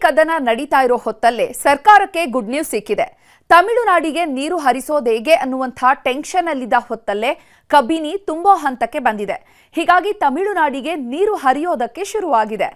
ಕದನ ನಡೀತಾ ಇರೋ ಹೊತ್ತಲ್ಲೇ ಸರ್ಕಾರಕ್ಕೆ ಗುಡ್ ನ್ಯೂಸ್ ಸಿಕ್ಕಿದೆ. ತಮಿಳುನಾಡಿಗೆ ನೀರು ಹರಿಸೋದು ಹೇಗೆ ಅನ್ನುವಂಥ ಟೆನ್ಷನ್ ಅಲ್ಲಿದ್ದ ಹೊತ್ತಲ್ಲೇ ಕಬಿನಿ ತುಂಬೋ ಹಂತಕ್ಕೆ ಬಂದಿದೆ. ಹೀಗಾಗಿ ತಮಿಳುನಾಡಿಗೆ ನೀರು ಹರಿಯೋದಕ್ಕೆ ಶುರುವಾಗಿದೆ.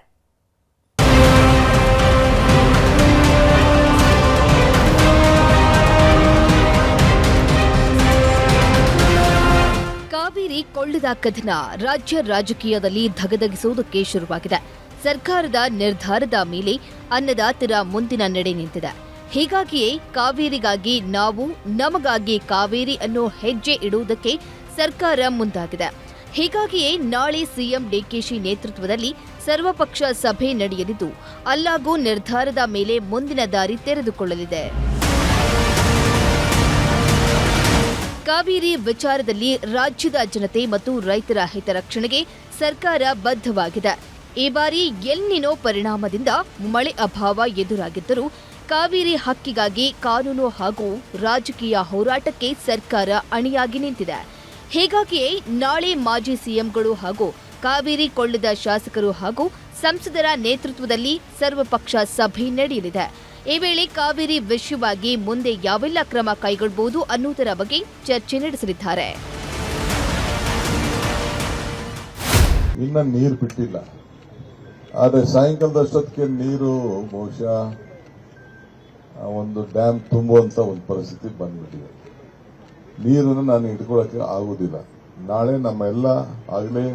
ಕಾವೇರಿ ಕೊಳ್ಳದ ಕದನ ರಾಜ್ಯ ರಾಜಕೀಯದಲ್ಲಿ ಧಗಧಗಿಸುವುದಕ್ಕೆ ಶುರುವಾಗಿದೆ. ಸರ್ಕಾರದ ನಿರ್ಧಾರದ ಮೇಲೆ ಅನ್ನದಾತರ ಮುಂದಿನ ನಡೆ ನಿಂತಿದೆ. ಹೀಗಾಗಿಯೇ ಕಾವೇರಿಗಾಗಿ ನಾವು, ನಮಗಾಗಿ ಕಾವೇರಿ ಅನ್ನೋ ಹೆಜ್ಜೆ ಇಡುವುದಕ್ಕೆ ಸರ್ಕಾರ ಮುಂದಾಗಿದೆ. ಹೀಗಾಗಿಯೇ ನಾಳೆ ಸಿಎಂ ಡಿಕೆಶಿ ನೇತೃತ್ವದಲ್ಲಿ ಸರ್ವಪಕ್ಷ ಸಭೆ ನಡೆಯಲಿದ್ದು ಅಲ್ಲಾಗೂ ನಿರ್ಧಾರದ ಮೇಲೆ ಮುಂದಿನ ದಾರಿ ತೆರೆದುಕೊಳ್ಳಲಿದೆ. ಕಾವೇರಿ ವಿಚಾರದಲ್ಲಿ ರಾಜ್ಯದ ಜನತೆ ಮತ್ತು ರೈತರ ಹಿತರಕ್ಷಣೆಗೆ ಸರ್ಕಾರ ಬದ್ಧವಾಗಿದೆ. ಈ ಬಾರಿ ಎಲ್ನಿನೋ ಪರಿಣಾಮದಿಂದ ಮಳೆ ಅಭಾವ ಎದುರಾಗಿದ್ದರೂ ಕಾವೇರಿ ಹಕ್ಕಿಗಾಗಿ ಕಾನೂನು ಹಾಗೂ ರಾಜಕೀಯ ಹೋರಾಟಕ್ಕೆ ಸರ್ಕಾರ ಅಣಿಯಾಗಿ ನಿಂತಿದೆ. ಹೀಗಾಗಿಯೇ ನಾಳೆ ಮಾಜಿ ಸಿಎಂಗಳು ಹಾಗೂ ಕಾವೇರಿ ಕೊಳ್ಳದ ಶಾಸಕರು ಹಾಗೂ ಸಂಸದರ ನೇತೃತ್ವದಲ್ಲಿ ಸರ್ವಪಕ್ಷ ಸಭೆ ನಡೆಯಲಿದೆ. ಈ ವೇಳೆ ಕಾವೇರಿ ವಿಷಯವಾಗಿ ಮುಂದೆ ಯಾವೆಲ್ಲ ಕ್ರಮ ಕೈಗೊಳ್ಳಬಹುದು ಅನ್ನುವುದರ ಬಗ್ಗೆ ಚರ್ಚೆ ನಡೆಸಲಿದ್ದಾರೆ. ಇನ್ನ ನೀರು ಬಿಟ್ಟಿಲ್ಲ, ಆದರೆ ಸಾಯಂಕಾಲದಷ್ಟೊತ್ತಿಗೆ ನೀರು ಬಹುಶಃ ಒಂದು ಡ್ಯಾಮ್ ತುಂಬುವಂತ ಒಂದು ಪರಿಸ್ಥಿತಿ ಬಂದ್ಬಿಟ್ಟಿದೆ. ನೀರನ್ನು ನಾನು ಹಿಡ್ಕೊಳ್ಳೋಕೆ ಆಗುವುದಿಲ್ಲ. ನಾಳೆ ನಮ್ಮೆಲ್ಲ ಆಗಲೇ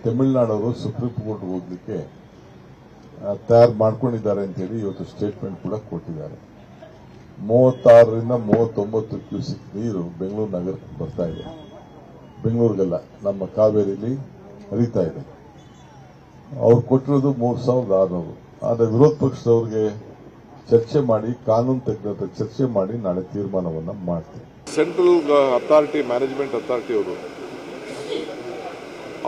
ತಮಿಳುನಾಡವರು ಸುಪ್ರೀಂ ಕೋರ್ಟ್ ಹೋಗ್ಲಿಕ್ಕೆ ತಯಾರು ಮಾಡ್ಕೊಂಡಿದ್ದಾರೆ ಅಂತ ಹೇಳಿ ಇವತ್ತು ಸ್ಟೇಟ್ಮೆಂಟ್ ಕೂಡ ಕೊಟ್ಟಿದ್ದಾರೆ. 36ರಿಂದ 39 ಕ್ಯೂಸಿಕ್ ನೀರು ಬೆಂಗಳೂರು ನಗರಕ್ಕೆ ಬರ್ತಾ ಇದೆ. ಬೆಂಗಳೂರಿಗೆಲ್ಲ ನಮ್ಮ ಕಾವೇರಿಲಿ ಹರಿತಾ ಇದೆ. ಅವ್ರು ಕೊಟ್ಟಿರೋದು 3600. ಆದರೆ ವಿರೋಧ ಪಕ್ಷದವ್ರಿಗೆ ಚರ್ಚೆ ಮಾಡಿ, ಕಾನೂನು ತಜ್ಞರ ಚರ್ಚೆ ಮಾಡಿ ನಾಳೆ ತೀರ್ಮಾನವನ್ನ ಮಾಡ್ತೀವಿ. ಸೆಂಟ್ರಲ್ ಅಥಾರಿಟಿ, ಮ್ಯಾನೇಜ್ಮೆಂಟ್ ಅಥಾರಿಟಿ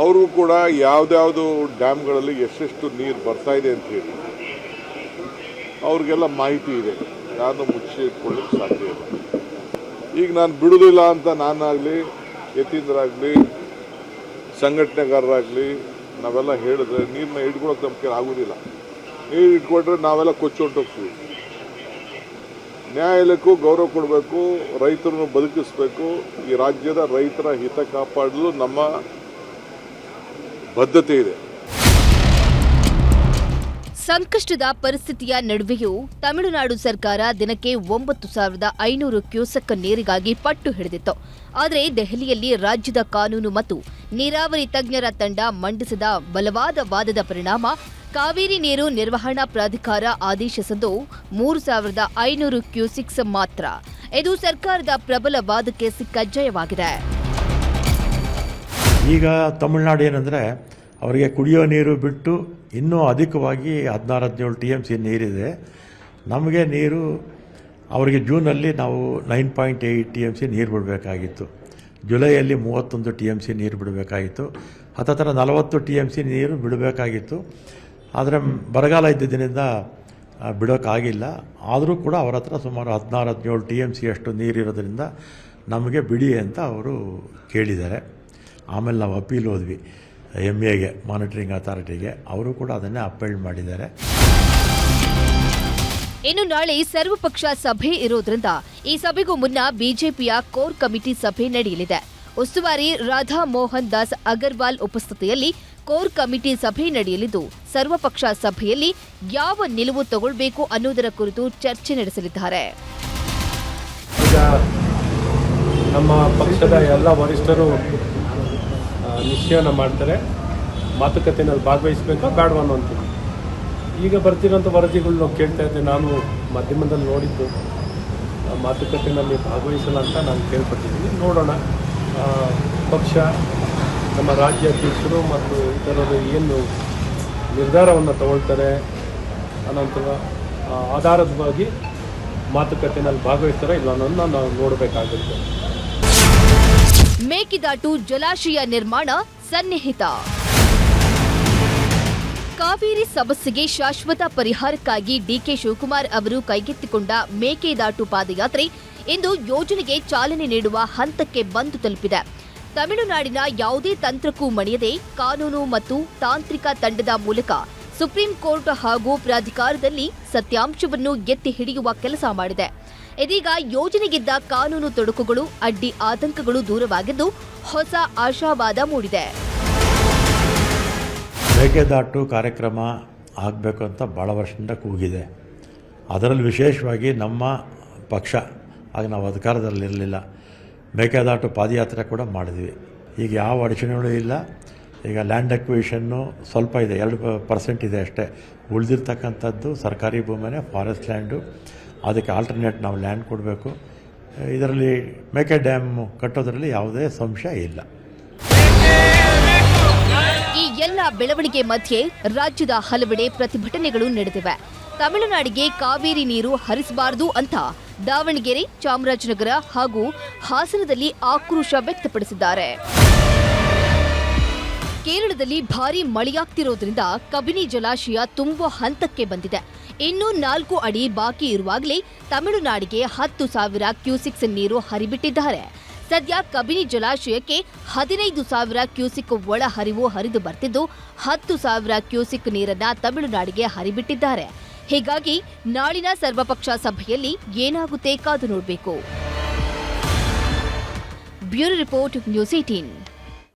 ಅವರು ಕೂಡ ಯಾವ್ದಾವುದು ಡ್ಯಾಮ್ಗಳಲ್ಲಿ ಎಷ್ಟೆಷ್ಟು ನೀರು ಬರ್ತಾ ಇದೆ ಅಂತ ಹೇಳಿ ಅವ್ರಿಗೆಲ್ಲ ಮಾಹಿತಿ ಇದೆ. ನಾನು ಮುಚ್ಚಿ ಇಟ್ಕೊಳ್ಳಿಕ್ಕೆ ಸಾಧ್ಯ ಇಲ್ಲ. ಈಗ ನಾನು ಬಿಡುವುದಿಲ್ಲ ಅಂತ ನಾನಾಗಲಿ, ಯತೀಂದ್ರಾಗಲಿ, ಸಂಘಟನೆಗಾರರಾಗಲಿ ನಾವೆಲ್ಲ ಹೇಳಿದ್ರೆ ನೀರನ್ನ ಹಿಡ್ಕೊಳ್ಳೋಕೆ ನಮಗೆ ಆಗೋದಿಲ್ಲ. ನೀರು ಇಟ್ಕೊಂಡ್ರೆ ನಾವೆಲ್ಲ ಕೊಚ್ಚೊಂಟೋಗ್ತೀವಿ. ನ್ಯಾಯಾಲಯಕ್ಕೂ ಗೌರವ ಕೊಡಬೇಕು, ರೈತರನ್ನು ಬದುಕಿಸಬೇಕು. ಈ ರಾಜ್ಯದ ರೈತರ ಹಿತ ಕಾಪಾಡಲು ನಮ್ಮ ಬದ್ಧತೆ ಇದೆ. ಸಂಕಷ್ಟದ ಪರಿಸ್ಥಿತಿಯ ನಡುವೆಯೂ ತಮಿಳುನಾಡು ಸರ್ಕಾರ ದಿನಕ್ಕೆ 9,500 ಕ್ಯೂಸೆಕ್ ನೀರಿಗಾಗಿ ಪಟ್ಟು ಹಿಡಿದಿತ್ತು. ಆದರೆ ದೆಹಲಿಯಲ್ಲಿ ರಾಜ್ಯದ ಕಾನೂನು ಮತ್ತು ನೀರಾವರಿ ತಜ್ಞರ ತಂಡ ಮಂಡಿಸಿದ ಬಲವಾದ ವಾದದ ಪರಿಣಾಮ ಕಾವೇರಿ ನೀರು ನಿರ್ವಹಣಾ ಪ್ರಾಧಿಕಾರ ಆದೇಶಿಸಿದ್ದು 3,500 ಕ್ಯೂಸೆಕ್ಸ್ ಮಾತ್ರ. ಇದು ಸರ್ಕಾರದ ಪ್ರಬಲ ವಾದಕ್ಕೆ ಸಿಕ್ಕ ಜಯವಾಗಿದೆ. ಈಗ ತಮಿಳುನಾಡು ಏನಂದರೆ ಅವರಿಗೆ ಕುಡಿಯೋ ನೀರು ಬಿಟ್ಟು ಇನ್ನೂ ಅಧಿಕವಾಗಿ 16-17 TMC ನೀರಿದೆ. ನಮಗೆ ನೀರು ಅವರಿಗೆ ಜೂನಲ್ಲಿ ನಾವು 9.8 TMC ನೀರು ಬಿಡಬೇಕಾಗಿತ್ತು. ಜುಲೈಯಲ್ಲಿ 31 TMC ನೀರು ಬಿಡಬೇಕಾಗಿತ್ತು. ಹತ್ತಿರ 40 TMC ನೀರು ಬಿಡಬೇಕಾಗಿತ್ತು. ಆದರೆ ಬರಗಾಲ ಇದ್ದಿದ್ದರಿಂದ ಬಿಡೋಕ್ಕಾಗಿಲ್ಲ. ಆದರೂ ಕೂಡ ಅವರ ಹತ್ರ ಸುಮಾರು 16-17 TMC ಅಷ್ಟು ನೀರಿರೋದ್ರಿಂದ ನಮಗೆ ಬಿಡಿ ಅಂತ ಅವರು ಕೇಳಿದ್ದಾರೆ. ಆಮೇಲೆ ನಾವು ಅಪೀಲ್ ಹೋದ್ವಿ MAಗೆ, ಮಾನಿಟರಿಂಗ್ ಅಥಾರಿಟಿಗೆ. ಅವರು ಕೂಡ ಅದನ್ನೇ ಅಪೀಲ್ ಮಾಡಿದ್ದಾರೆ. ಇನ್ನು ನಾಳೆ ಸರ್ವಪಕ್ಷ ಸಭೆ ಇರೋದ್ರಿಂದ ಈ ಸಭೆಗೂ ಮುನ್ನ ಬಿಜೆಪಿಯ ಕೋರ್ ಕಮಿಟಿ ಸಭೆ ನಡೆಯಲಿದೆ. ಉಸ್ತುವಾರಿ ರಾಧಾ ಮೋಹನ್ ದಾಸ್ ಅಗರ್ವಾಲ್ ಉಪಸ್ಥಿತಿಯಲ್ಲಿ ಕೋರ್ ಕಮಿಟಿ ಸಭೆ ನಡೆಯಲಿದ್ದು ಸರ್ವಪಕ್ಷ ಸಭೆಯಲ್ಲಿ ಯಾವ ನಿಲುವು ತಗೊಳ್ಬೇಕು ಅನ್ನೋದರ ಕುರಿತು ಚರ್ಚೆ ನಡೆಸಲಿದ್ದಾರೆ. ನಮ್ಮ ಪಕ್ಷದ ಎಲ್ಲ ವರಿಷ್ಠರು ನಿಶ್ಚಯನ ಮಾಡ್ತಾರೆ. ಮಾತುಕತೆಯಲ್ಲಿ ಭಾಗವಹಿಸಬೇಕಾ ಬೇಡವಾ ಅಂತ ಈಗ ಬರ್ತಿರೋಂಥ ವರದಿಗಳು ನಾವು ಕೇಳ್ತಾ ಇದ್ದೆ. ನಾನು ಮಾಧ್ಯಮದಲ್ಲಿ ನೋಡಿದ್ದು ಮಾತುಕತೆಯಲ್ಲಿ ಭಾಗವಹಿಸಲ್ಲ ಅಂತ ನಾನು ಕೇಳ್ಪಟ್ಟಿದ್ದೀನಿ. ನೋಡೋಣ, ಪಕ್ಷ, ನಮ್ಮ ರಾಜ್ಯ ಅಧ್ಯಕ್ಷರು ಮತ್ತು ಇತರರು ಏನು ನಿರ್ಧಾರವನ್ನು ತಗೊಳ್ತಾರೆ ಅನ್ನೋಂಥ ಆಧಾರವಾಗಿ ಮಾತುಕತೆಯಲ್ಲಿ ಭಾಗವಹಿಸ್ತಾರೆ ಇಲ್ಲ ಅನ್ನೋದನ್ನ ನಾವು ನೋಡಬೇಕಾಗುತ್ತೆ. ಮೇಕೆದಾಟು ಜಲಾಶಯ ನಿರ್ಮಾಣ ಸನ್ನಿಹಿತ. ಕಾವೇರಿ ಸಮಸ್ಯೆಗೆ ಶಾಶ್ವತ ಪರಿಹಾರಕ್ಕಾಗಿ ಡಿಕೆ ಶಿವಕುಮಾರ್ ಅವರು ಕೈಗೆತ್ತಿಕೊಂಡ ಮೇಕೆದಾಟು ಪಾದಯಾತ್ರೆ ಇಂದು ಯೋಜನೆಗೆ ಚಾಲನೆ ನೀಡುವ ಹಂತಕ್ಕೆ ಬಂದು ತಲುಪಿದೆ. ತಮಿಳುನಾಡಿನ ಯಾವುದೇ ತಂತ್ರಕ್ಕೂ ಮಣಿಯದೆ ಕಾನೂನು ಮತ್ತು ತಾಂತ್ರಿಕ ತಂಡದ ಮೂಲಕ ಸುಪ್ರೀಂ ಕೋರ್ಟ್ ಹಾಗೂ ಪ್ರಾಧಿಕಾರದಲ್ಲಿ ಸತ್ಯಾಂಶವನ್ನು ಎತ್ತಿ ಹಿಡಿಯುವ ಕೆಲಸ ಮಾಡಿದೆ. ಇದೀಗ ಯೋಜನೆಗಿದ್ದ ಕಾನೂನು ತೊಡಕುಗಳು, ಅಡ್ಡಿ ಆತಂಕಗಳು ದೂರವಾಗಿದ್ದು ಹೊಸ ಆಶಾವಾದ ಮೂಡಿದೆ. ಮೇಕೆದಾಟು ಕಾರ್ಯಕ್ರಮ ಆಗಬೇಕು ಅಂತ ಭಾಳ ವರ್ಷದಿಂದ ಕೂಗಿದೆ. ಅದರಲ್ಲಿ ವಿಶೇಷವಾಗಿ ನಮ್ಮ ಪಕ್ಷ ಆಗ ನಾವು ಅಧಿಕಾರದಲ್ಲಿರಲಿಲ್ಲ, ಮೇಕೆದಾಟು ಪಾದಯಾತ್ರೆ ಕೂಡ ಮಾಡಿದ್ವಿ. ಈಗ ಯಾವ ಅಡಚಣೆಗಳು ಇಲ್ಲ. ಈಗ ಲ್ಯಾಂಡ್ ಅಕ್ವಿಷನ್ನು ಸ್ವಲ್ಪ ಇದೆ, 2% ಇದೆ ಅಷ್ಟೇ. ಉಳಿದಿರ್ತಕ್ಕಂಥದ್ದು ಸರ್ಕಾರಿ ಭೂಮಿನೇ, ಫಾರೆಸ್ಟ್ ಲ್ಯಾಂಡು. ಅದಕ್ಕೆ ಆಲ್ಟರ್ನೇಟ್ ನಾವು ಲ್ಯಾಂಡ್ ಕೊಡಬೇಕು. ಇದರಲ್ಲಿ ಮೇಕೆ ಡ್ಯಾಮ್ ಕಟ್ಟೋದ್ರಲ್ಲಿ ಯಾವುದೇ ಸಂಶಯ ಇಲ್ಲ. ಈ ಎಲ್ಲ ಬೆಳವಣಿಗೆ ಮಧ್ಯೆ ರಾಜ್ಯದ ಹಲವೆಡೆ ಪ್ರತಿಭಟನೆಗಳು ನಡೆದಿವೆ. ತಮಿಳುನಾಡಿಗೆ ಕಾವೇರಿ ನೀರು ಹರಿಸಬಾರದು ಅಂತ ದಾವಣಗೆರೆ, ಚಾಮರಾಜನಗರ ಹಾಗೂ ಹಾಸನದಲ್ಲಿ ಆಕ್ರೋಶ ವ್ಯಕ್ತಪಡಿಸಿದ್ದಾರೆ. ಕೇರಳದಲ್ಲಿ ಭಾರೀ ಮಳೆಯಾಗ್ತಿರೋದ್ರಿಂದ ಕಬಿನಿ ಜಲಾಶಯ ತುಂಬುವ ಹಂತಕ್ಕೆ ಬಂದಿದೆ. ಇನ್ನೂ 4 ಅಡಿ ಬಾಕಿ ಇರುವಾಗಲೇ ತಮಿಳುನಾಡಿಗೆ 10,000 ಕ್ಯೂಸಿಕ್ಸ್ ನೀರು ಹರಿಬಿಟ್ಟಿದ್ದಾರೆ. ಸದ್ಯ ಕಬಿನಿ ಜಲಾಶಯಕ್ಕೆ 15,000 ಕ್ಯೂಸಿಕ್ ಒಳ ಹರಿವು ಹರಿದು ಬರ್ತಿದ್ದು 10,000 ಕ್ಯೂಸಿಕ್ ನೀರನ್ನ ತಮಿಳುನಾಡಿಗೆ ಹರಿಬಿಟ್ಟಿದ್ದಾರೆ. ಹೀಗಾಗಿ ನಾಳಿನ ಸರ್ವಪಕ್ಷ ಸಭೆಯಲ್ಲಿ ಏನಾಗುತ್ತೆ ಕಾದು ನೋಡಬೇಕು. Bureau report, news 18.